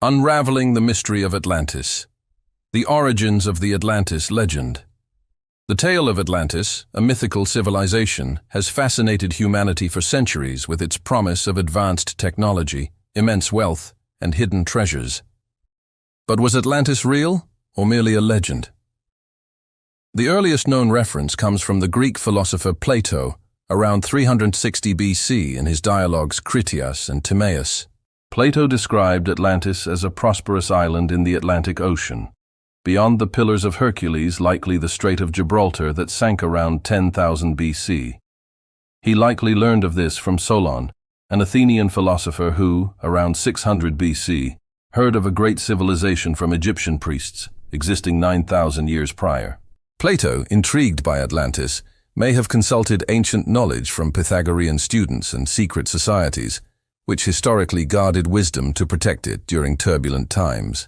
Unraveling the mystery of Atlantis. The origins of the Atlantis legend. The tale of Atlantis, a mythical civilization, has fascinated humanity for centuries with its promise of advanced technology, immense wealth, and hidden treasures. But was Atlantis real, or merely a legend? The earliest known reference comes from the Greek philosopher Plato, around 360 BC in his dialogues Critias and Timaeus. Plato described Atlantis as a prosperous island in the Atlantic Ocean, beyond the Pillars of Hercules, likely the Strait of Gibraltar that sank around 10,000 BC. He likely learned of this from Solon, an Athenian philosopher who, around 600 BC, heard of a great civilization from Egyptian priests, existing 9,000 years prior. Plato, intrigued by Atlantis, may have consulted ancient knowledge from Pythagorean students and secret societies, which historically guarded wisdom to protect it during turbulent times.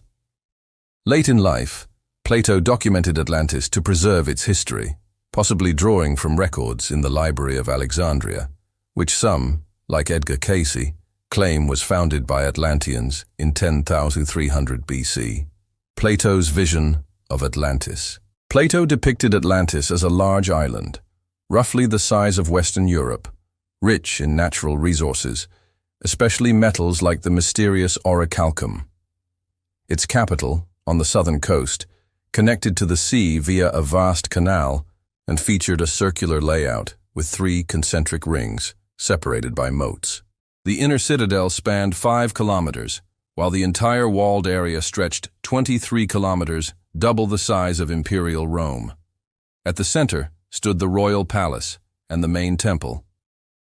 Late in life, Plato documented Atlantis to preserve its history, possibly drawing from records in the Library of Alexandria, which some, like Edgar Cayce, claim was founded by Atlanteans in 10,300 BC. Plato's vision of Atlantis. Plato depicted Atlantis as a large island, roughly the size of Western Europe, rich in natural resources, especially metals like the mysterious orichalcum. Its capital, on the southern coast, connected to the sea via a vast canal and featured a circular layout with 3 concentric rings separated by moats. The inner citadel spanned 5 kilometers, while the entire walled area stretched 23 kilometers, double the size of imperial Rome. At the center stood the royal palace and the main temple.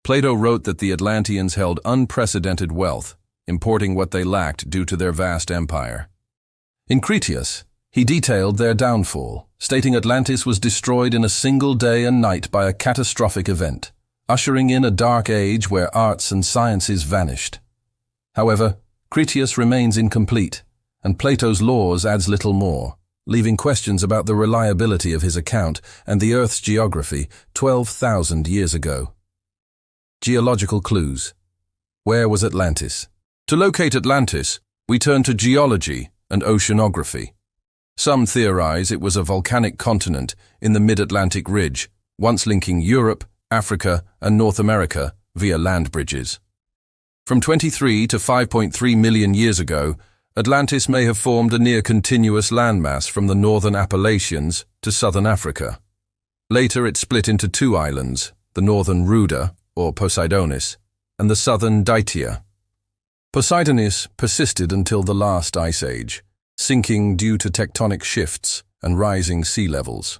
Plato wrote that the Atlanteans held unprecedented wealth, importing what they lacked due to their vast empire. In Critias, he detailed their downfall, stating Atlantis was destroyed in a single day and night by a catastrophic event, ushering in a dark age where arts and sciences vanished. However, Critias remains incomplete, and Plato's Laws adds little more, leaving questions about the reliability of his account and the Earth's geography 12,000 years ago. Geological clues. Where was Atlantis? To locate Atlantis, we turn to geology and oceanography. Some theorize it was a volcanic continent in the mid-Atlantic ridge, once linking Europe, Africa, and North America via land bridges. From 23 to 5.3 million years ago, Atlantis may have formed a near-continuous landmass from the northern Appalachians to southern Africa. Later it split into 2 islands, the northern Ruda, or Poseidonis, and the southern Daitya. Poseidonis persisted until the last ice age, sinking due to tectonic shifts and rising sea levels.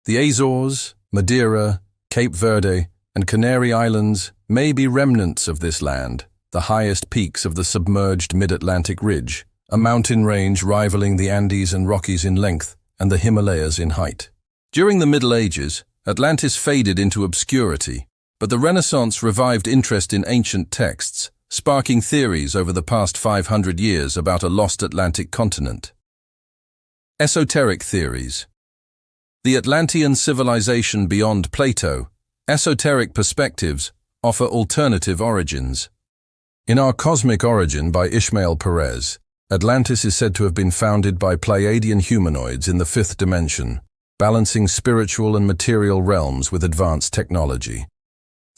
The Azores, Madeira, Cape Verde, and Canary Islands may be remnants of this land, the highest peaks of the submerged mid-Atlantic ridge, a mountain range rivaling the Andes and Rockies in length and the Himalayas in height. During the Middle Ages, Atlantis faded into obscurity, but the Renaissance revived interest in ancient texts, sparking theories over the past 500 years about a lost Atlantic continent. Esoteric theories. The Atlantean civilization beyond Plato. Esoteric perspectives offer alternative origins. In Our Cosmic Origin by Ishmael Perez, Atlantis is said to have been founded by Pleiadian humanoids in the 5th dimension, balancing spiritual and material realms with advanced technology.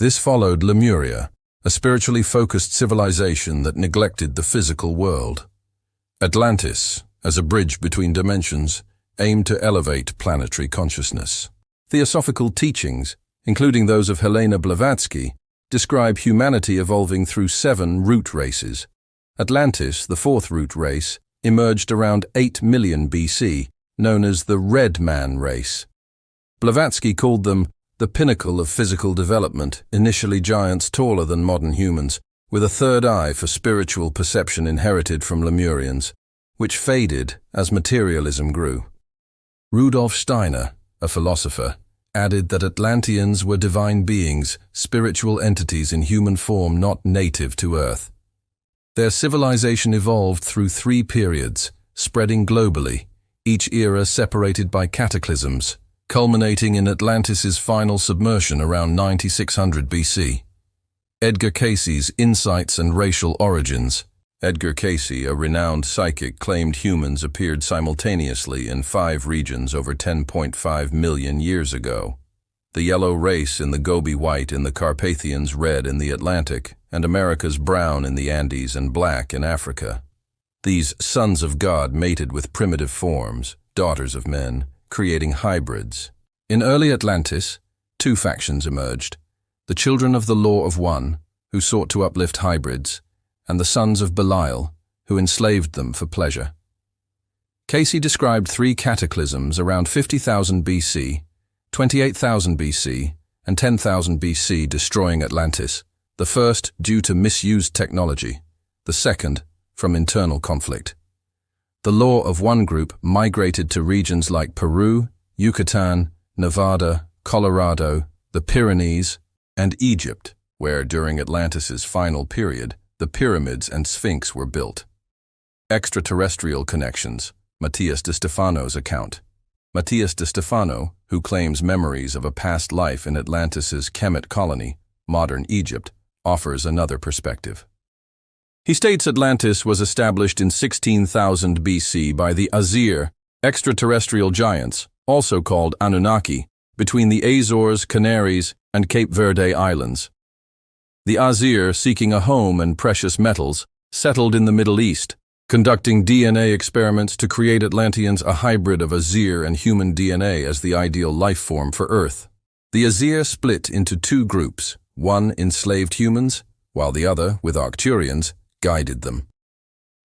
This followed Lemuria, a spiritually focused civilization that neglected the physical world. Atlantis, as a bridge between dimensions, aimed to elevate planetary consciousness. Theosophical teachings, including those of Helena Blavatsky, describe humanity evolving through 7 root races. Atlantis, the 4th root race, emerged around 8 million BC, known as the Red Man race. Blavatsky called them the pinnacle of physical development, initially giants taller than modern humans, with a third eye for spiritual perception inherited from Lemurians, which faded as materialism grew. Rudolf Steiner, a philosopher, added that Atlanteans were divine beings, spiritual entities in human form not native to Earth. Their civilization evolved through 3 periods, spreading globally, each era separated by cataclysms, culminating in Atlantis's final submersion around 9600 BC. Edgar Cayce's Insights and Racial Origins, Edgar Cayce, a renowned psychic, claimed humans appeared simultaneously in 5 regions over 10.5 million years ago. The yellow race in the Gobi, white in the Carpathians, red in the Atlantic, and America's brown in the Andes and black in Africa. These sons of God mated with primitive forms, daughters of men, creating hybrids. In early Atlantis, 2 factions emerged: the children of the Law of One, who sought to uplift hybrids, and the sons of Belial, who enslaved them for pleasure. Cayce described 3 cataclysms around 50,000 BC, 28,000 BC, and 10,000 BC destroying Atlantis, the first due to misused technology, the second from internal conflict. The Law of One group migrated to regions like Peru, Yucatan, Nevada, Colorado, the Pyrenees, and Egypt, where during Atlantis's final period, the pyramids and Sphinx were built. Extraterrestrial connections, Matías de Stefano's account. Matías de Stefano, who claims memories of a past life in Atlantis's Kemet colony, modern Egypt, offers another perspective. He states Atlantis was established in 16,000 BC by the Azir, extraterrestrial giants, also called Anunnaki, between the Azores, Canaries, and Cape Verde Islands. The Azir, seeking a home and precious metals, settled in the Middle East, conducting DNA experiments to create Atlanteans a hybrid of Azir and human DNA as the ideal life form for Earth. The Azir split into 2 groups, one enslaved humans, while the other, with Arcturians, guided them.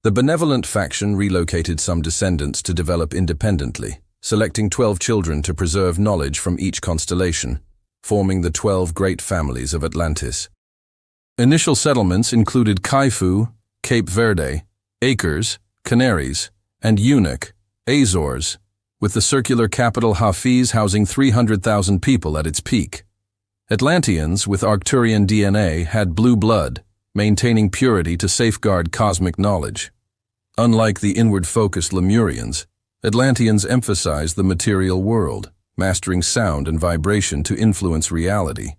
The benevolent faction relocated some descendants to develop independently, selecting 12 children to preserve knowledge from each constellation, forming the 12 great families of Atlantis. Initial settlements included Kaifu, Cape Verde, Acres, Canaries, and Eunuch, Azores, with the circular capital Hafiz housing 300,000 people at its peak. Atlanteans with Arcturian DNA had blue blood, maintaining purity to safeguard cosmic knowledge. Unlike the inward-focused Lemurians, Atlanteans emphasized the material world, mastering sound and vibration to influence reality.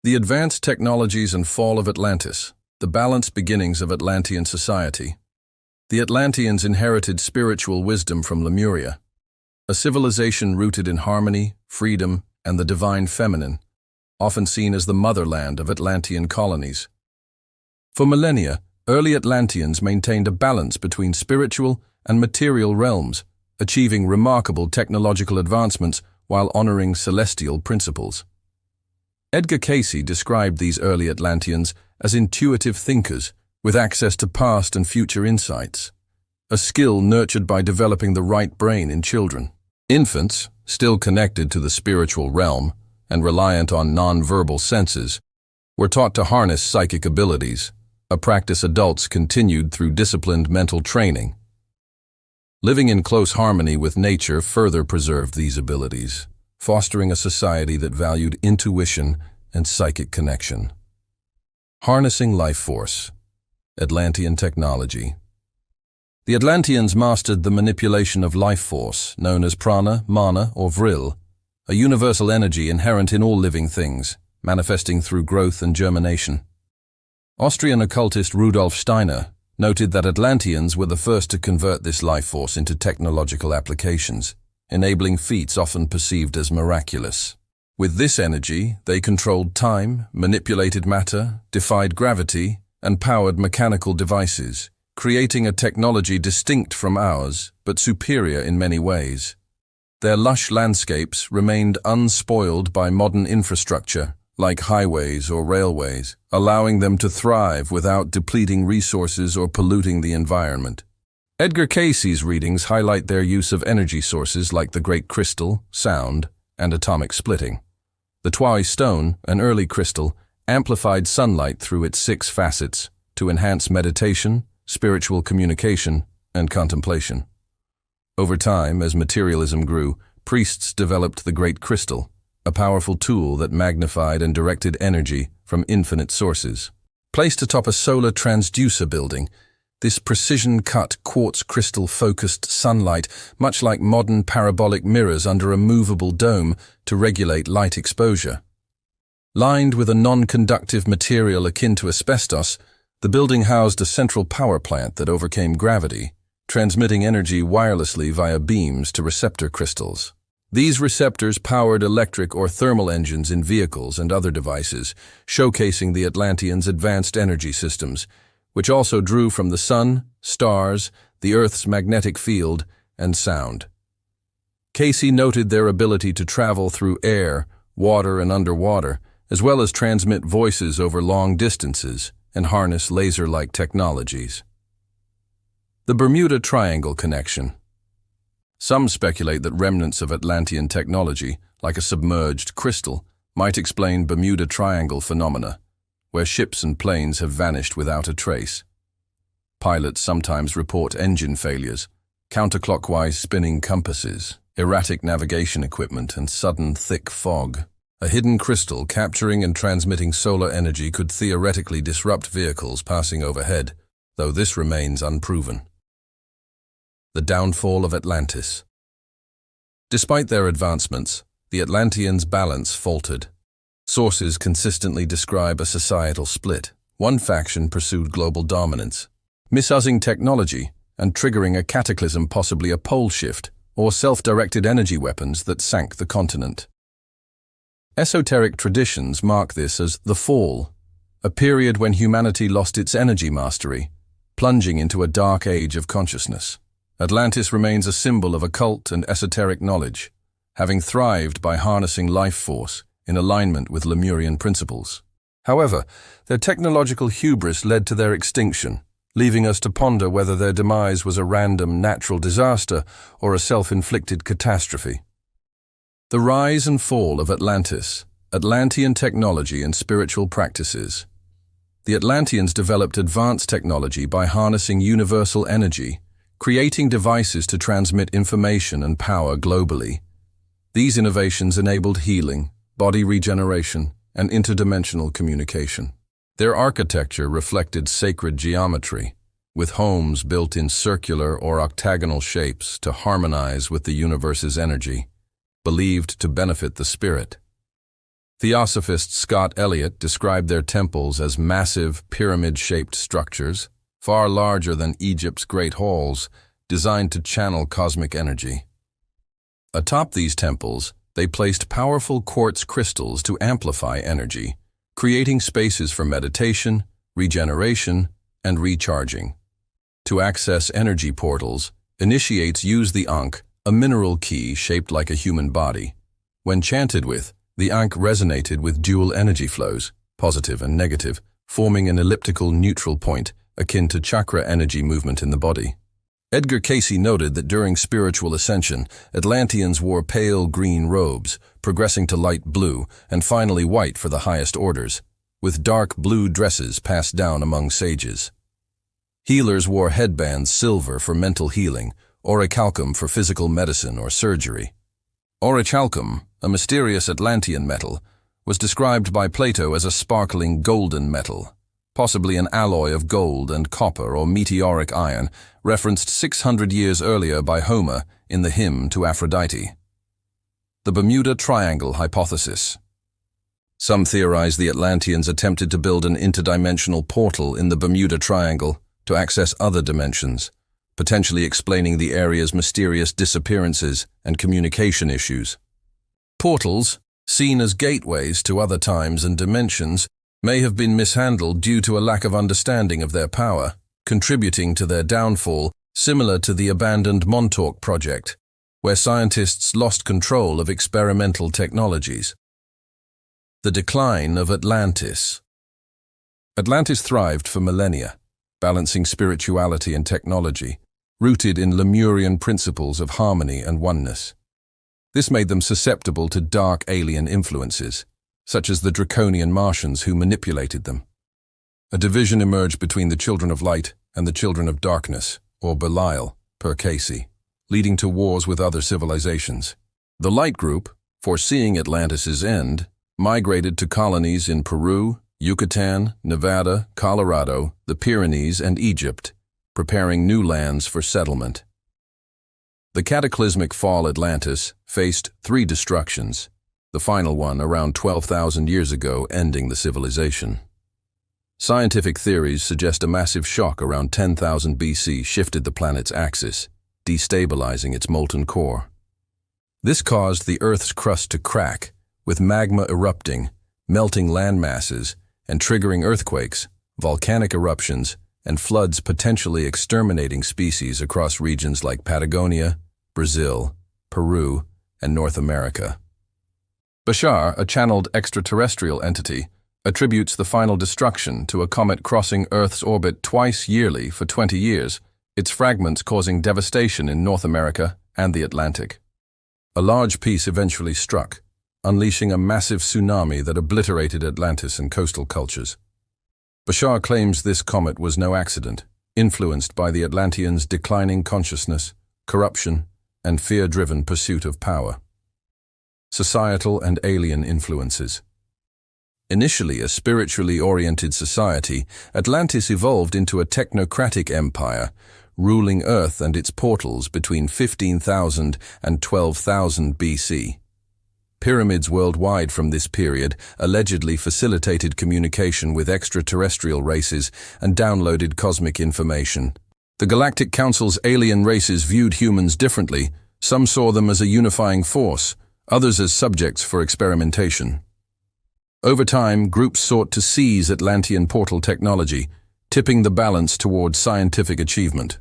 The advanced technologies and fall of Atlantis, the balanced beginnings of Atlantean society. The Atlanteans inherited spiritual wisdom from Lemuria, a civilization rooted in harmony, freedom, and the divine feminine, often seen as the motherland of Atlantean colonies. For millennia, early Atlanteans maintained a balance between spiritual and material realms, achieving remarkable technological advancements while honoring celestial principles. Edgar Cayce described these early Atlanteans as intuitive thinkers with access to past and future insights, a skill nurtured by developing the right brain in children. Infants, still connected to the spiritual realm and reliant on non-verbal senses, were taught to harness psychic abilities, a practice adults continued through disciplined mental training. Living in close harmony with nature further preserved these abilities, fostering a society that valued intuition and psychic connection. Harnessing life force. Atlantean technology. The Atlanteans mastered the manipulation of life force, known as prana, mana, or vril, a universal energy inherent in all living things, manifesting through growth and germination. Austrian occultist Rudolf Steiner noted that Atlanteans were the first to convert this life force into technological applications, enabling feats often perceived as miraculous. With this energy, they controlled time, manipulated matter, defied gravity, and powered mechanical devices, creating a technology distinct from ours, but superior in many ways. Their lush landscapes remained unspoiled by modern infrastructure, like highways or railways, allowing them to thrive without depleting resources or polluting the environment. Edgar Cayce's readings highlight their use of energy sources like the Great Crystal, sound, and atomic splitting. The Twawi stone, an early crystal, amplified sunlight through its 6 facets to enhance meditation, spiritual communication, and contemplation. Over time, as materialism grew, priests developed the Great Crystal, a powerful tool that magnified and directed energy from infinite sources. Placed atop a solar transducer building, this precision-cut quartz crystal-focused sunlight, much like modern parabolic mirrors under a movable dome to regulate light exposure. Lined with a non-conductive material akin to asbestos, The building housed a central power plant that overcame gravity, transmitting energy wirelessly via beams to receptor crystals. These receptors powered electric or thermal engines in vehicles and other devices, showcasing the Atlanteans' advanced energy systems, which also drew from the sun, stars, the Earth's magnetic field, and sound. Casey noted their ability to travel through air, water, and underwater, as well as transmit voices over long distances and harness laser-like technologies. The Bermuda Triangle connection. Some speculate that remnants of Atlantean technology, like a submerged crystal, might explain Bermuda Triangle phenomena, where ships and planes have vanished without a trace. Pilots sometimes report engine failures, counterclockwise spinning compasses, erratic navigation equipment, and sudden thick fog. A hidden crystal capturing and transmitting solar energy could theoretically disrupt vehicles passing overhead, though this remains unproven. The downfall of Atlantis. Despite their advancements, the Atlanteans' balance faltered. Sources consistently describe a societal split. One faction pursued global dominance, misusing technology and triggering a cataclysm, possibly a pole shift, or self-directed energy weapons that sank the continent. Esoteric traditions mark this as the Fall, a period when humanity lost its energy mastery, plunging into a dark age of consciousness. Atlantis remains a symbol of occult and esoteric knowledge, having thrived by harnessing life force in alignment with Lemurian principles. However, their technological hubris led to their extinction, leaving us to ponder whether their demise was a random natural disaster or a self-inflicted catastrophe. The rise and fall of Atlantis, Atlantean technology and spiritual practices. The Atlanteans developed advanced technology by harnessing universal energy, creating devices to transmit information and power globally. These innovations enabled healing, body regeneration, and interdimensional communication. Their architecture reflected sacred geometry, with homes built in circular or octagonal shapes to harmonize with the universe's energy, believed to benefit the spirit. Theosophist Scott Elliott described their temples as massive, pyramid-shaped structures, far larger than Egypt's great halls, designed to channel cosmic energy. Atop these temples, they placed powerful quartz crystals to amplify energy, creating spaces for meditation, regeneration, and recharging. To access energy portals, initiates use the Ankh, a mineral key shaped like a human body. When chanted with, the Ankh resonated with dual energy flows, positive and negative, forming an elliptical neutral point akin to chakra energy movement in the body. Edgar Cayce noted that during spiritual ascension, Atlanteans wore pale green robes, progressing to light blue and finally white for the highest orders, with dark blue dresses passed down among sages. Healers wore headbands silver for mental healing, orichalcum for physical medicine or surgery. Orichalcum, a mysterious Atlantean metal, was described by Plato as a sparkling golden metal, possibly an alloy of gold and copper or meteoric iron, referenced 600 years earlier by Homer in the hymn to Aphrodite. The Bermuda Triangle hypothesis. Some theorize the Atlanteans attempted to build an interdimensional portal in the Bermuda Triangle to access other dimensions, potentially explaining the area's mysterious disappearances and communication issues. Portals, seen as gateways to other times and dimensions, may have been mishandled due to a lack of understanding of their power, contributing to their downfall, similar to the abandoned Montauk project, where scientists lost control of experimental technologies. The decline of Atlantis. Atlantis thrived for millennia, balancing spirituality and technology, rooted in Lemurian principles of harmony and oneness. This made them susceptible to dark alien influences, such as the draconian Martians who manipulated them. A division emerged between the children of light and the children of darkness, or Belial, per Cayce, leading to wars with other civilizations. The light group, foreseeing Atlantis's end, migrated to colonies in Peru, Yucatan, Nevada, Colorado, the Pyrenees, and Egypt, preparing new lands for settlement. The cataclysmic fall Atlantis faced 3 destructions, the final one around 12,000 years ago ending the civilization. Scientific theories suggest a massive shock around 10,000 BC shifted the planet's axis, destabilizing its molten core. This caused the Earth's crust to crack, with magma erupting, melting land masses, and triggering earthquakes, volcanic eruptions, and floods potentially exterminating species across regions like Patagonia, Brazil, Peru, and North America. Bashar, a channeled extraterrestrial entity, attributes the final destruction to a comet crossing Earth's orbit twice yearly for 20 years, its fragments causing devastation in North America and the Atlantic. A large piece eventually struck, unleashing a massive tsunami that obliterated Atlantis and coastal cultures. Bashar claims this comet was no accident, influenced by the Atlanteans' declining consciousness, corruption, and fear-driven pursuit of power. Societal and alien influences. Initially a spiritually oriented society, Atlantis evolved into a technocratic empire, ruling Earth and its portals between 15,000 and 12,000 BC. Pyramids worldwide from this period allegedly facilitated communication with extraterrestrial races and downloaded cosmic information. The Galactic Council's alien races viewed humans differently. Some saw them as a unifying force, others as subjects for experimentation. Over time, groups sought to seize Atlantean portal technology, tipping the balance towards scientific achievement.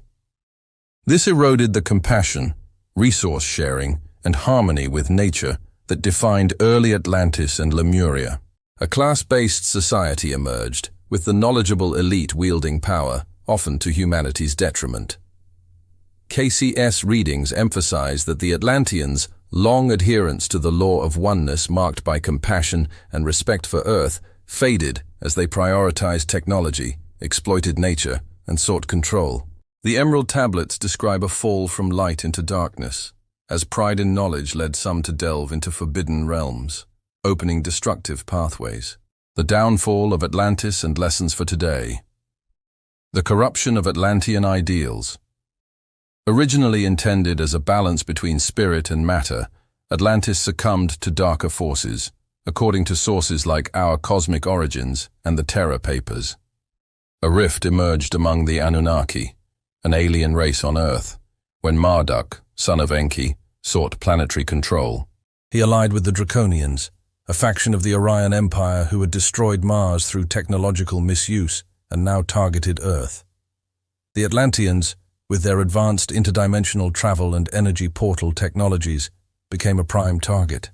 This eroded the compassion, resource sharing, and harmony with nature that defined early Atlantis and Lemuria. A class-based society emerged, with the knowledgeable elite wielding power, often to humanity's detriment. KCS readings emphasize that the Atlanteans' long adherence to the law of oneness marked by compassion and respect for Earth faded as they prioritized technology, exploited nature, and sought control. The Emerald Tablets describe a fall from light into darkness, as pride in knowledge led some to delve into forbidden realms, opening destructive pathways. The downfall of Atlantis and lessons for today. The corruption of Atlantean ideals. Originally intended as a balance between spirit and matter, Atlantis succumbed to darker forces, according to sources like Our Cosmic Origins and the Terra Papers. A rift emerged among the Anunnaki, an alien race on Earth, when Marduk, son of Enki, sought planetary control. He allied with the Draconians, a faction of the Orion Empire who had destroyed Mars through technological misuse and now targeted Earth. The Atlanteans, with their advanced interdimensional travel and energy portal technologies, became a prime target.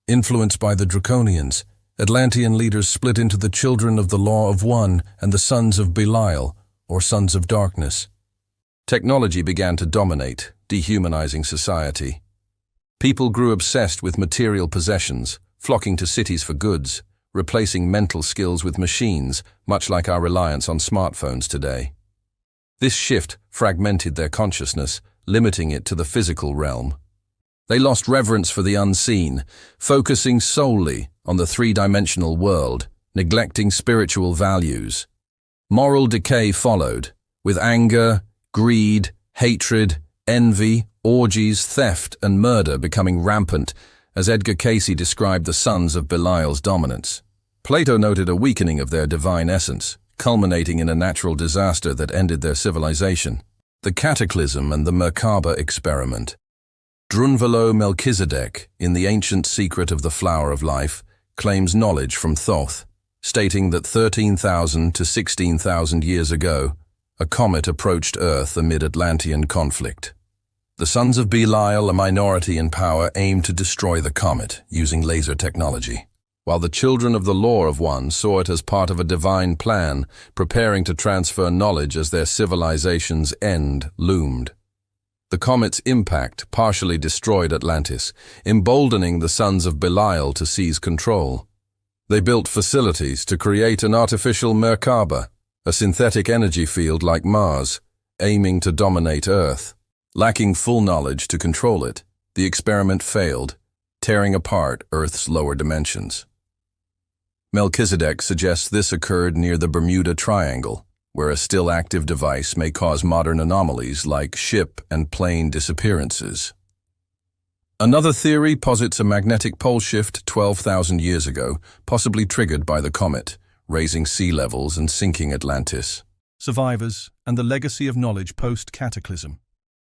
Influenced by the Draconians, Atlantean leaders split into the Children of the Law of One and the Sons of Belial, or Sons of Darkness. Technology began to dominate, dehumanizing society. People grew obsessed with material possessions, flocking to cities for goods, replacing mental skills with machines, much like our reliance on smartphones today. This shift fragmented their consciousness, limiting it to the physical realm. They lost reverence for the unseen, focusing solely on the three-dimensional world, neglecting spiritual values. Moral decay followed, with anger, greed, hatred, envy, orgies, theft, and murder becoming rampant, as Edgar Cayce described the sons of Belial's dominance. Plato noted a weakening of their divine essence, culminating in a natural disaster that ended their civilization. The Cataclysm and the Merkaba Experiment. Drunvalo Melchizedek, in The Ancient Secret of the Flower of Life, claims knowledge from Thoth, stating that 13,000 to 16,000 years ago, a comet approached Earth amid Atlantean conflict. The Sons of Belial, a minority in power, aimed to destroy the comet using laser technology, while the Children of the Law of One saw it as part of a divine plan, preparing to transfer knowledge as their civilization's end loomed. The comet's impact partially destroyed Atlantis, emboldening the Sons of Belial to seize control. They built facilities to create an artificial Merkaba, a synthetic energy field like Mars, aiming to dominate Earth. Lacking full knowledge to control it, the experiment failed, tearing apart Earth's lower dimensions. Melchizedek suggests this occurred near the Bermuda Triangle, where a still active device may cause modern anomalies like ship and plane disappearances. Another theory posits a magnetic pole shift 12,000 years ago, possibly triggered by the comet, raising sea levels and sinking Atlantis. Survivors and the legacy of knowledge post-cataclysm.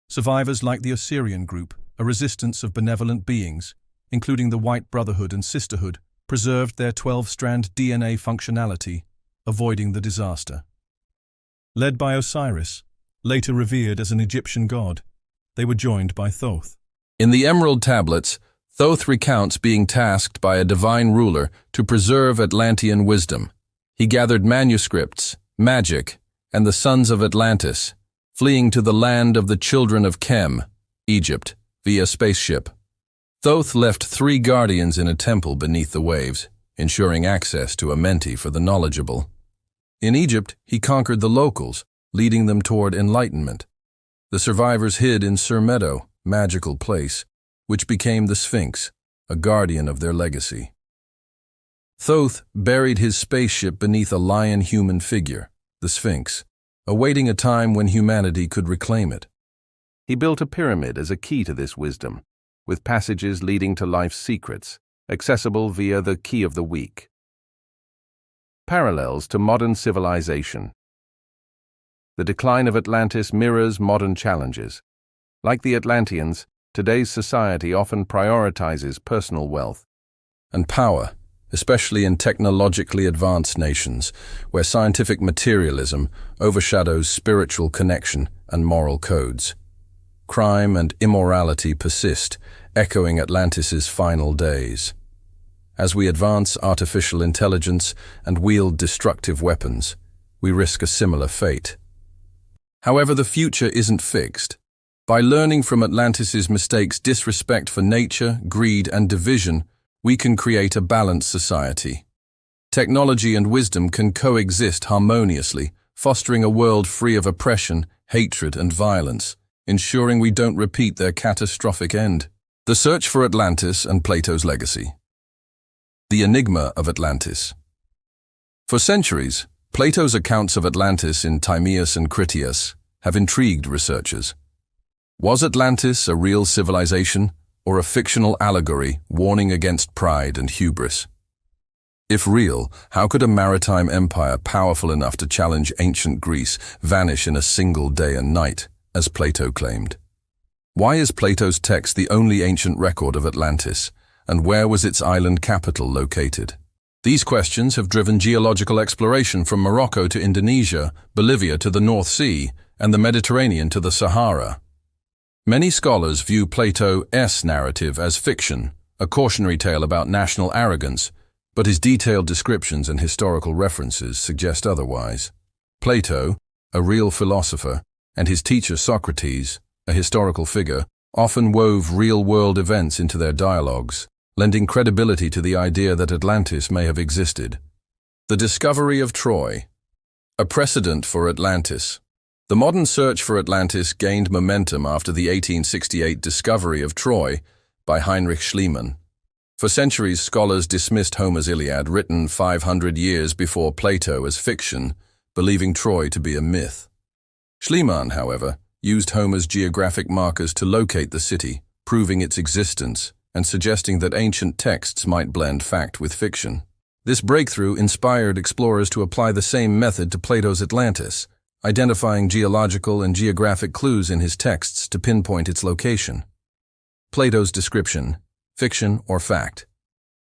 Survivors like the Osirian group, a resistance of benevolent beings, including the White Brotherhood and Sisterhood, preserved their 12-strand DNA functionality, avoiding the disaster. Led by Osiris, later revered as an Egyptian god, they were joined by Thoth. In the Emerald Tablets, Thoth recounts being tasked by a divine ruler to preserve Atlantean wisdom. He gathered manuscripts, magic, and the sons of Atlantis, fleeing to the land of the children of Chem, Egypt, via spaceship. Thoth left 3 guardians in a temple beneath the waves, ensuring access to a Menti for the knowledgeable. In Egypt, he conquered the locals, leading them toward enlightenment. The survivors hid in Sur Meadow, magical place, which became the Sphinx, a guardian of their legacy. Thoth buried his spaceship beneath a lion-human figure, the Sphinx, awaiting a time when humanity could reclaim it. He built a pyramid as a key to this wisdom, with passages leading to life's secrets, accessible via the Key of the Week. Parallels to modern civilization. The decline of Atlantis mirrors modern challenges. Like the Atlanteans, today's society often prioritizes personal wealth and power, especially in technologically advanced nations, where scientific materialism overshadows spiritual connection and moral codes. Crime and immorality persist, echoing Atlantis's final days. As we advance artificial intelligence and wield destructive weapons, we risk a similar fate. However, the future isn't fixed. By learning from Atlantis's mistakes, disrespect for nature, greed, and division, we can create a balanced society. Technology and wisdom can coexist harmoniously, fostering a world free of oppression, hatred, and violence, ensuring we don't repeat their catastrophic end. The search for Atlantis and Plato's legacy. The enigma of Atlantis. For centuries, Plato's accounts of Atlantis in Timaeus and Critias have intrigued researchers. Was Atlantis a real civilization, or a fictional allegory warning against pride and hubris? If real, how could a maritime empire powerful enough to challenge ancient Greece vanish in a single day and night, as Plato claimed? Why is Plato's text the only ancient record of Atlantis, and where was its island capital located? These questions have driven geological exploration from Morocco to Indonesia, Bolivia to the North Sea, and the Mediterranean to the Sahara. Many scholars view Plato's narrative as fiction, a cautionary tale about national arrogance, but his detailed descriptions and historical references suggest otherwise. Plato, a real philosopher, and his teacher Socrates, a historical figure, often wove real-world events into their dialogues, lending credibility to the idea that Atlantis may have existed. The discovery of Troy. A precedent for Atlantis. The modern search for Atlantis gained momentum after the 1868 discovery of Troy by Heinrich Schliemann. For centuries, scholars dismissed Homer's Iliad, written 500 years before Plato, as fiction, believing Troy to be a myth. Schliemann, however, used Homer's geographic markers to locate the city, proving its existence and suggesting that ancient texts might blend fact with fiction. This breakthrough inspired explorers to apply the same method to Plato's Atlantis, identifying geological and geographic clues in his texts to pinpoint its location. Plato's description, fiction or fact.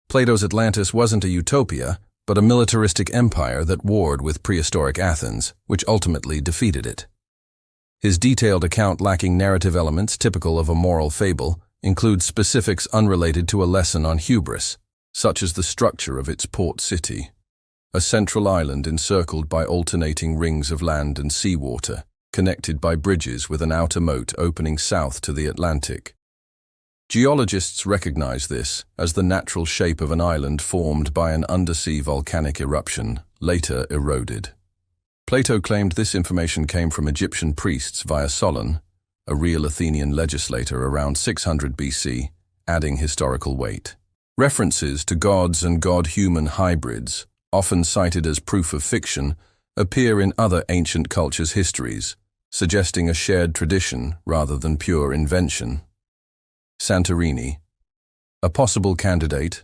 Plato's Atlantis wasn't a utopia, but a militaristic empire that warred with prehistoric Athens, which ultimately defeated it. His detailed account, lacking narrative elements typical of a moral fable, includes specifics unrelated to a lesson on hubris, such as the structure of its port city. A central island encircled by alternating rings of land and seawater, connected by bridges with an outer moat opening south to the Atlantic. Geologists recognize this as the natural shape of an island formed by an undersea volcanic eruption, later eroded. Plato claimed this information came from Egyptian priests via Solon, a real Athenian legislator around 600 BC, adding historical weight. References to gods and god-human hybrids, often cited as proof of fiction, appear in other ancient cultures' histories, suggesting a shared tradition rather than pure invention. Santorini. A possible candidate.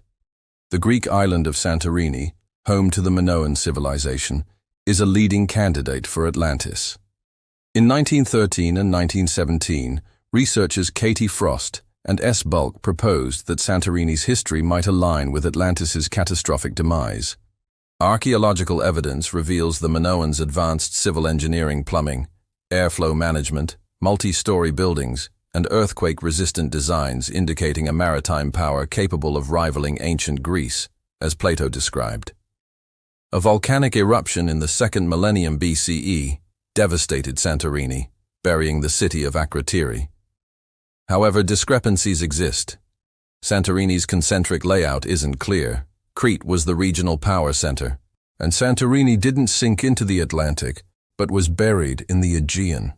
The Greek island of Santorini, home to the Minoan civilization, is a leading candidate for Atlantis. In 1913 and 1917, researchers Katie Frost and S. Bulk proposed that Santorini's history might align with Atlantis's catastrophic demise. Archaeological evidence reveals the Minoans' advanced civil engineering, plumbing, airflow management, multi-story buildings, and earthquake-resistant designs, indicating a maritime power capable of rivaling ancient Greece, as Plato described. A volcanic eruption in the 2nd millennium BCE devastated Santorini, burying the city of Akrotiri. However, discrepancies exist. Santorini's concentric layout isn't clear. Crete was the regional power center, and Santorini didn't sink into the Atlantic, but was buried in the Aegean.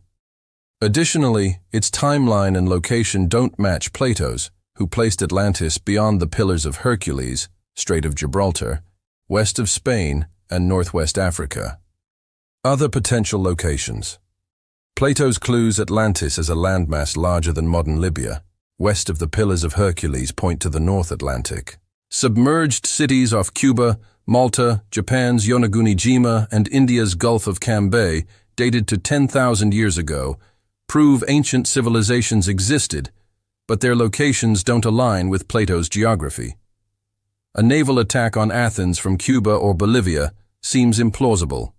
Additionally, its timeline and location don't match Plato's, who placed Atlantis beyond the Pillars of Hercules, Strait of Gibraltar, west of Spain, and northwest Africa. Other potential locations. Plato's clues Atlantis as a landmass larger than modern Libya, west of the Pillars of Hercules, point to the North Atlantic. Submerged cities off Cuba, Malta, Japan's Yonaguni-jima, and India's Gulf of Cambay, dated to 10,000 years ago, prove ancient civilizations existed, but their locations don't align with Plato's geography. A naval attack on Athens from Cuba or Bolivia seems implausible.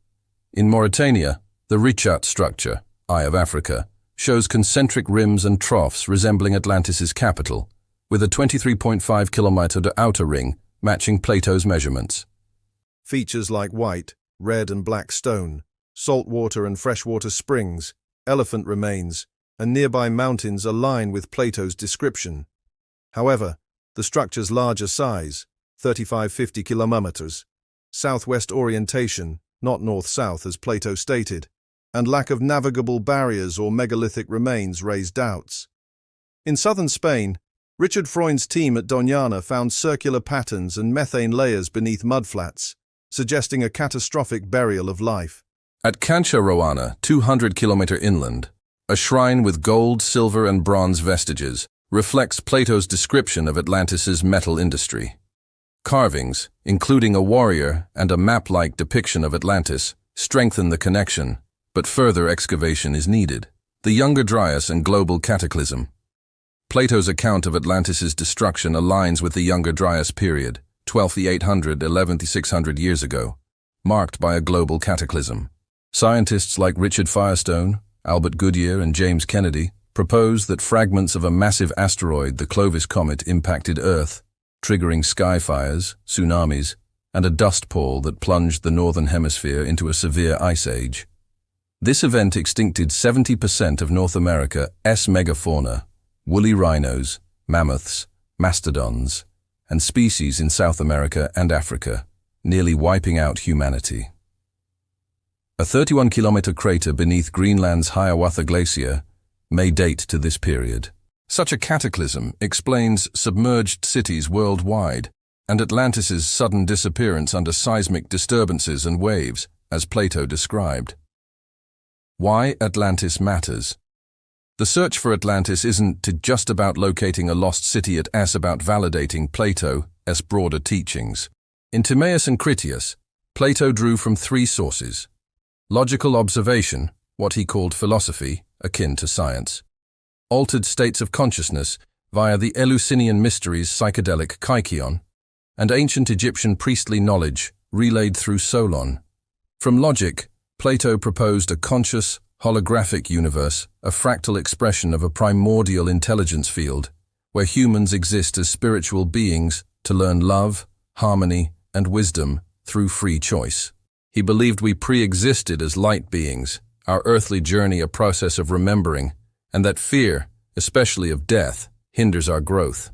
In Mauritania, the Richat structure, Eye of Africa, shows concentric rims and troughs resembling Atlantis's capital, with a 23.5-kilometer outer ring matching Plato's measurements. Features like white, red and black stone, saltwater and freshwater springs, elephant remains, and nearby mountains align with Plato's description. However, the structure's larger size, 35-50 kilometers, southwest orientation, not north-south as Plato stated, and lack of navigable barriers or megalithic remains raise doubts. In southern Spain, Richard Freund's team at Doñana found circular patterns and methane layers beneath mudflats, suggesting a catastrophic burial of life. At Cancha-Roana, 200-kilometer inland, a shrine with gold, silver, and bronze vestiges reflects Plato's description of Atlantis's metal industry. Carvings, including a warrior and a map-like depiction of Atlantis, strengthen the connection, but further excavation is needed. The Younger Dryas and Global Cataclysm. Plato's account of Atlantis's destruction aligns with the Younger Dryas period, 12,800 to 11,600 years ago, marked by a global cataclysm. Scientists like Richard Firestone, Albert Goodyear, and James Kennedy propose that fragments of a massive asteroid, the Clovis comet, impacted Earth, triggering sky fires, tsunamis, and a dust pall that plunged the northern hemisphere into a severe ice age. This event extincted 70% of North America's megafauna, woolly rhinos, mammoths, mastodons, and species in South America and Africa, nearly wiping out humanity. A 31-kilometer crater beneath Greenland's Hiawatha Glacier may date to this period. Such a cataclysm explains submerged cities worldwide and Atlantis's sudden disappearance under seismic disturbances and waves, as Plato described. Why Atlantis matters. The search for Atlantis isn't just about locating a lost city, it's about validating Plato's broader teachings. In Timaeus and Critias, Plato drew from three sources: logical observation, what he called philosophy, akin to science; altered states of consciousness via the Eleusinian mysteries, psychedelic kykeon; and ancient Egyptian priestly knowledge relayed through Solon. From logic, Plato proposed a conscious, holographic universe, a fractal expression of a primordial intelligence field, where humans exist as spiritual beings to learn love, harmony, and wisdom through free choice. He believed we pre-existed as light beings, our earthly journey a process of remembering, and that fear, especially of death, hinders our growth.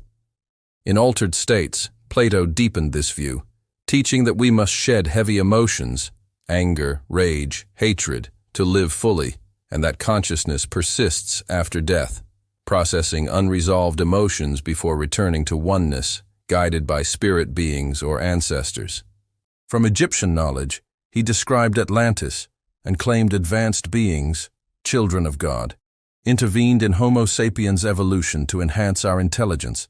In altered states, Plato deepened this view, teaching that we must shed heavy emotions, anger, rage, hatred, to live fully, and that consciousness persists after death, processing unresolved emotions before returning to oneness, guided by spirit beings or ancestors. From Egyptian knowledge, he described Atlantis and claimed advanced beings, children of God, intervened in Homo sapiens' evolution to enhance our intelligence,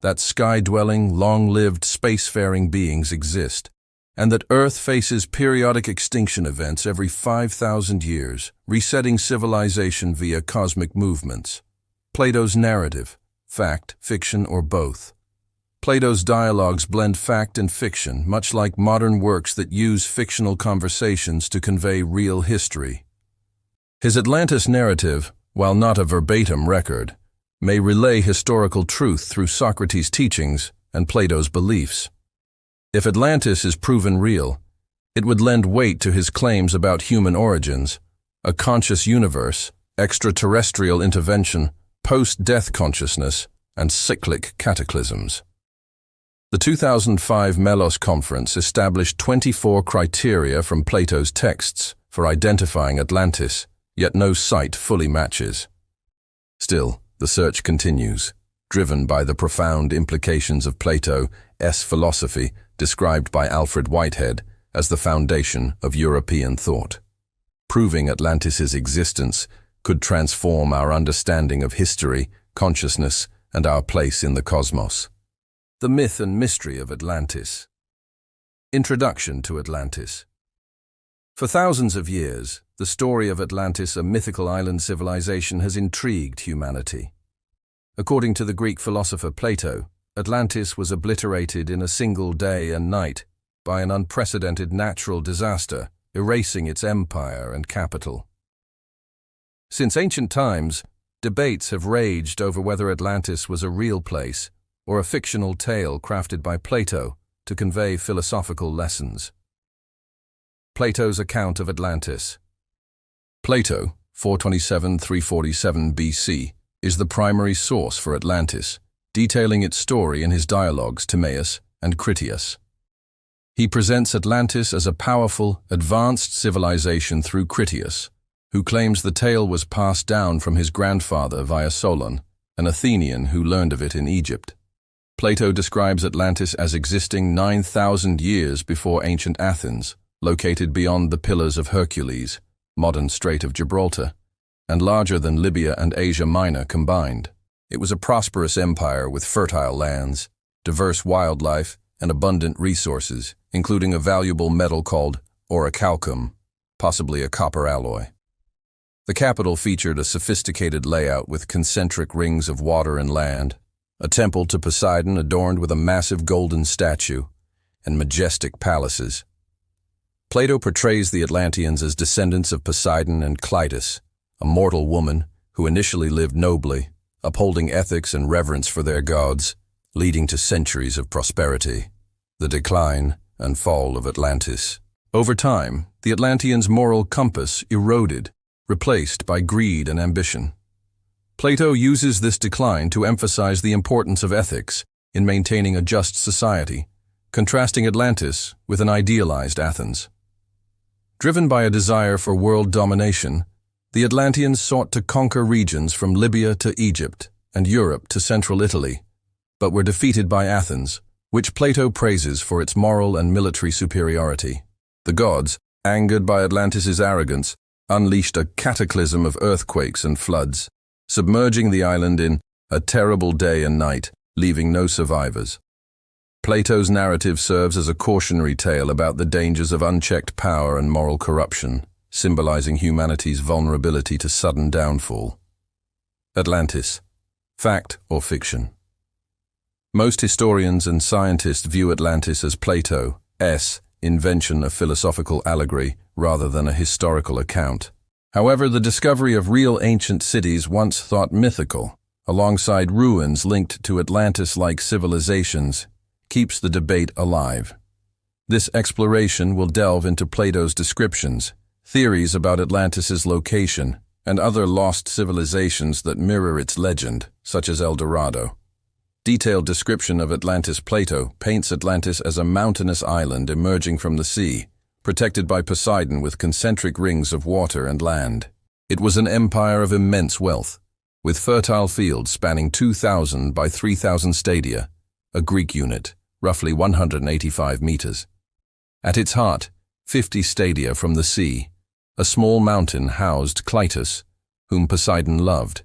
that sky-dwelling, long-lived, spacefaring beings exist, and that Earth faces periodic extinction events every 5,000 years, resetting civilization via cosmic movements. Plato's narrative, fact, fiction, or both. Plato's dialogues blend fact and fiction, much like modern works that use fictional conversations to convey real history. His Atlantis narrative, while not a verbatim record, may relay historical truth through Socrates' teachings and Plato's beliefs. If Atlantis is proven real, it would lend weight to his claims about human origins, a conscious universe, extraterrestrial intervention, post-death consciousness, and cyclic cataclysms. The 2005 Melos Conference established 24 criteria from Plato's texts for identifying Atlantis, yet no site fully matches. Still, the search continues, driven by the profound implications of Plato's philosophy, described by Alfred Whitehead as the foundation of European thought. Proving Atlantis's existence could transform our understanding of history, consciousness, and our place in the cosmos. The myth and mystery of Atlantis. Introduction to Atlantis. For thousands of years, the story of Atlantis, a mythical island civilization, has intrigued humanity. According to the Greek philosopher Plato, Atlantis was obliterated in a single day and night by an unprecedented natural disaster, erasing its empire and capital. Since ancient times, debates have raged over whether Atlantis was a real place or a fictional tale crafted by Plato to convey philosophical lessons. Plato's account of Atlantis. Plato, 427–347 BC, is the primary source for Atlantis, detailing its story in his dialogues Timaeus and Critias. He presents Atlantis as a powerful, advanced civilization through Critias, who claims the tale was passed down from his grandfather via Solon, an Athenian who learned of it in Egypt. Plato describes Atlantis as existing 9,000 years before ancient Athens, located beyond the Pillars of Hercules, modern Strait of Gibraltar, and larger than Libya and Asia Minor combined. It was a prosperous empire with fertile lands, diverse wildlife, and abundant resources, including a valuable metal called orichalcum, possibly a copper alloy. The capital featured a sophisticated layout with concentric rings of water and land, a temple to Poseidon adorned with a massive golden statue, and majestic palaces. Plato portrays the Atlanteans as descendants of Poseidon and Cleitus, a mortal woman who initially lived nobly, upholding ethics and reverence for their gods, leading to centuries of prosperity. The decline and fall of Atlantis. Over time, the Atlanteans' moral compass eroded, replaced by greed and ambition. Plato uses this decline to emphasize the importance of ethics in maintaining a just society, contrasting Atlantis with an idealized Athens. Driven by a desire for world domination, the Atlanteans sought to conquer regions from Libya to Egypt and Europe to central Italy, but were defeated by Athens, which Plato praises for its moral and military superiority. The gods, angered by Atlantis' arrogance, unleashed a cataclysm of earthquakes and floods, submerging the island in a terrible day and night, leaving no survivors. Plato's narrative serves as a cautionary tale about the dangers of unchecked power and moral corruption, symbolizing humanity's vulnerability to sudden downfall. Atlantis. Fact or fiction? Most historians and scientists view Atlantis as Plato's invention of philosophical allegory rather than a historical account. However, the discovery of real ancient cities once thought mythical, alongside ruins linked to Atlantis-like civilizations, keeps the debate alive. This exploration will delve into Plato's descriptions, theories about Atlantis' location, and other lost civilizations that mirror its legend, such as El Dorado. Detailed description of Atlantis. Plato paints Atlantis as a mountainous island emerging from the sea, protected by Poseidon with concentric rings of water and land. It was an empire of immense wealth, with fertile fields spanning 2,000 by 3,000 stadia, a Greek unit, roughly 185 meters. At its heart, 50 stadia from the sea, a small mountain housed Cleitus, whom Poseidon loved.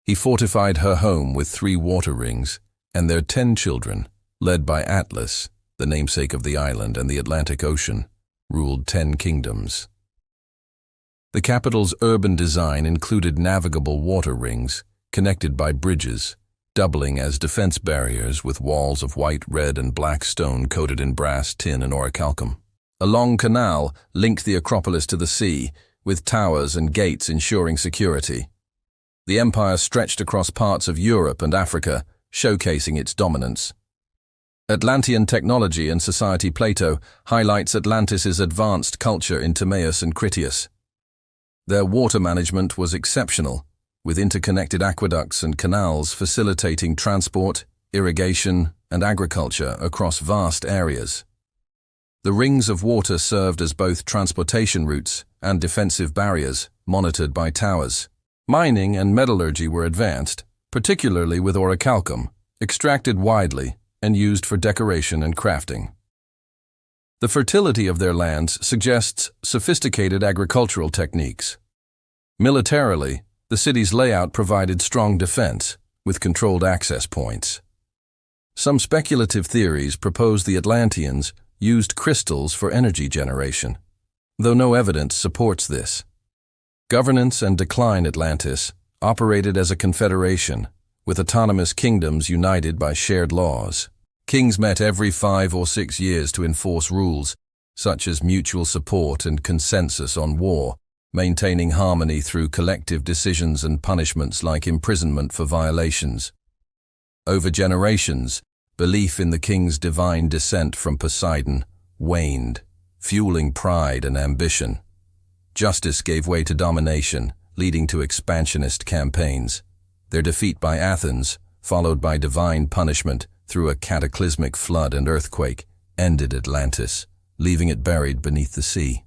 He fortified her home with 3 water rings and their 10 children, led by Atlas, the namesake of the island and the Atlantic Ocean, ruled 10 kingdoms. The capital's urban design included navigable water rings, connected by bridges, doubling as defense barriers with walls of white, red, and black stone coated in brass, tin, and orichalcum. A long canal linked the Acropolis to the sea, with towers and gates ensuring security. The empire stretched across parts of Europe and Africa, showcasing its dominance. Atlantean technology and society. Plato highlights Atlantis's advanced culture in Timaeus and Critias. Their water management was exceptional, with interconnected aqueducts and canals facilitating transport, irrigation, and agriculture across vast areas. The rings of water served as both transportation routes and defensive barriers, monitored by towers. Mining and metallurgy were advanced, particularly with orichalcum, extracted widely and used for decoration and crafting. The fertility of their lands suggests sophisticated agricultural techniques. Militarily, the city's layout provided strong defense, with controlled access points. Some speculative theories propose the Atlanteans used crystals for energy generation, though no evidence supports this. Governance and decline. Atlantis operated as a confederation, with autonomous kingdoms united by shared laws. Kings met every 5 or 6 years to enforce rules, such as mutual support and consensus on war, maintaining harmony through collective decisions and punishments like imprisonment for violations. Over generations, belief in the king's divine descent from Poseidon waned, fueling pride and ambition. Justice gave way to domination, leading to expansionist campaigns. Their defeat by Athens, followed by divine punishment through a cataclysmic flood and earthquake, ended Atlantis, leaving it buried beneath the sea.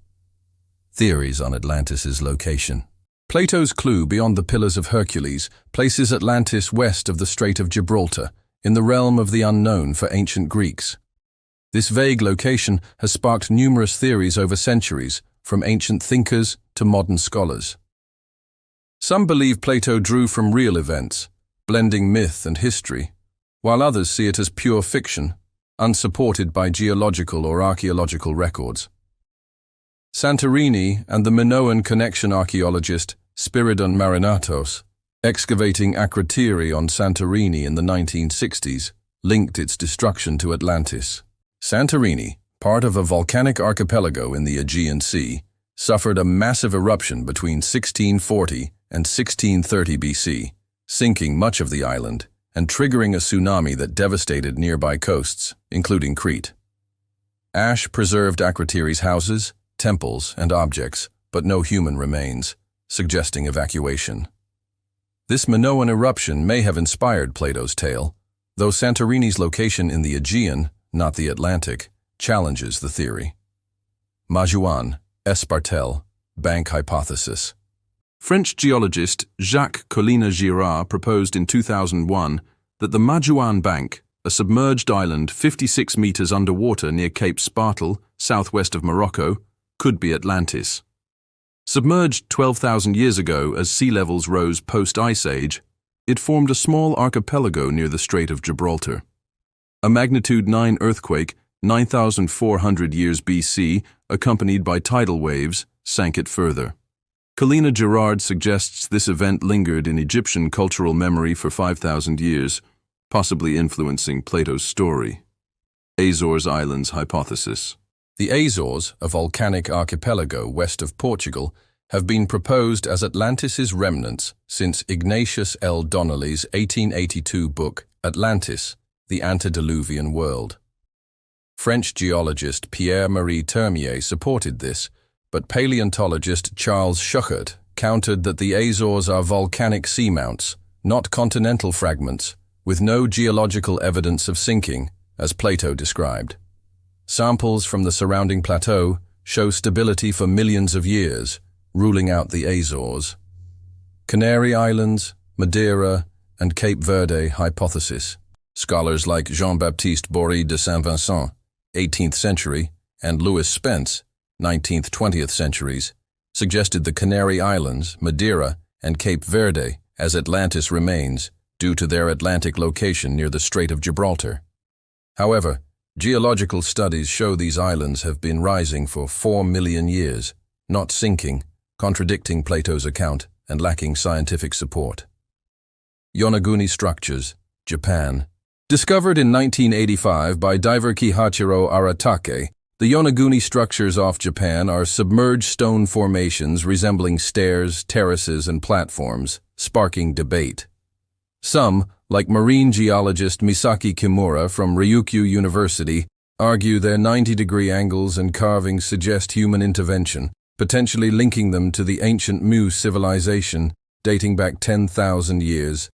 Theories on Atlantis's location. Plato's clue beyond the Pillars of Hercules places Atlantis west of the Strait of Gibraltar, in the realm of the unknown for ancient Greeks. This vague location has sparked numerous theories over centuries, from ancient thinkers to modern scholars. Some believe Plato drew from real events, blending myth and history, while others see it as pure fiction, unsupported by geological or archaeological records. Santorini and the Minoan connection. Archaeologist Spiridon Marinatos, excavating Akrotiri on Santorini in the 1960s, linked its destruction to Atlantis. Santorini, part of a volcanic archipelago in the Aegean Sea, suffered a massive eruption between 1640 and 1630 BC, sinking much of the island and triggering a tsunami that devastated nearby coasts, including Crete. Ash preserved Akrotiri's houses, temples, and objects, but no human remains, suggesting evacuation. This Minoan eruption may have inspired Plato's tale, though Santorini's location in the Aegean, not the Atlantic, challenges the theory. Magellan, Espartel, Bank hypothesis. French geologist Jacques Collina-Girard proposed in 2001 that the Magellan Bank, a submerged island 56 meters underwater near Cape Spartel, southwest of Morocco, could be Atlantis. Submerged 12,000 years ago as sea levels rose post-Ice Age, it formed a small archipelago near the Strait of Gibraltar. A magnitude 9 earthquake, 9,400 years BC, accompanied by tidal waves, sank it further. Collina-Girard suggests this event lingered in Egyptian cultural memory for 5,000 years, possibly influencing Plato's story. Azores Islands hypothesis. The Azores, a volcanic archipelago west of Portugal, have been proposed as Atlantis's remnants since Ignatius L. Donnelly's 1882 book Atlantis, the Antediluvian World. French geologist Pierre-Marie Termier supported this, but paleontologist Charles Schuchert countered that the Azores are volcanic seamounts, not continental fragments, with no geological evidence of sinking, as Plato described. Samples from the surrounding plateau show stability for millions of years, ruling out the Azores. Canary Islands, Madeira, and Cape Verde hypothesis. Scholars like Jean-Baptiste Bory de Saint-Vincent, 18th century, and Louis Spence, 19th-20th centuries, suggested the Canary Islands, Madeira, and Cape Verde as Atlantis remains due to their Atlantic location near the Strait of Gibraltar. However, Geological studies show these islands have been rising for 4 million years, not sinking, contradicting Plato's account and lacking scientific support. Yonaguni structures, Japan. Discovered in 1985 by diver Kihachiro Aratake, the Yonaguni structures off Japan are submerged stone formations resembling stairs, terraces, and platforms, sparking debate. Some, like marine geologist Misaki Kimura from Ryukyu University, argue their 90-degree angles and carvings suggest human intervention, potentially linking them to the ancient Mu civilization dating back 10,000 years.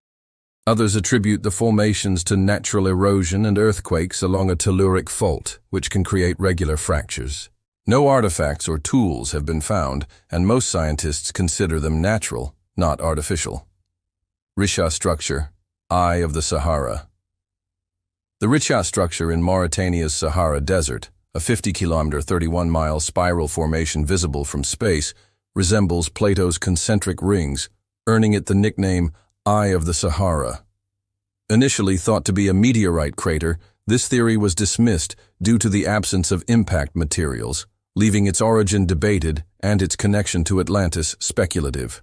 Others attribute the formations to natural erosion and earthquakes along a telluric fault, which can create regular fractures. No artifacts or tools have been found, and most scientists consider them natural, not artificial. Risha structure, Eye of the Sahara. The Risha structure in Mauritania's Sahara Desert, a 50-kilometer, 31-mile spiral formation visible from space, resembles Plato's concentric rings, earning it the nickname Eye of the Sahara. Initially thought to be a meteorite crater, this theory was dismissed due to the absence of impact materials, leaving its origin debated and its connection to Atlantis speculative.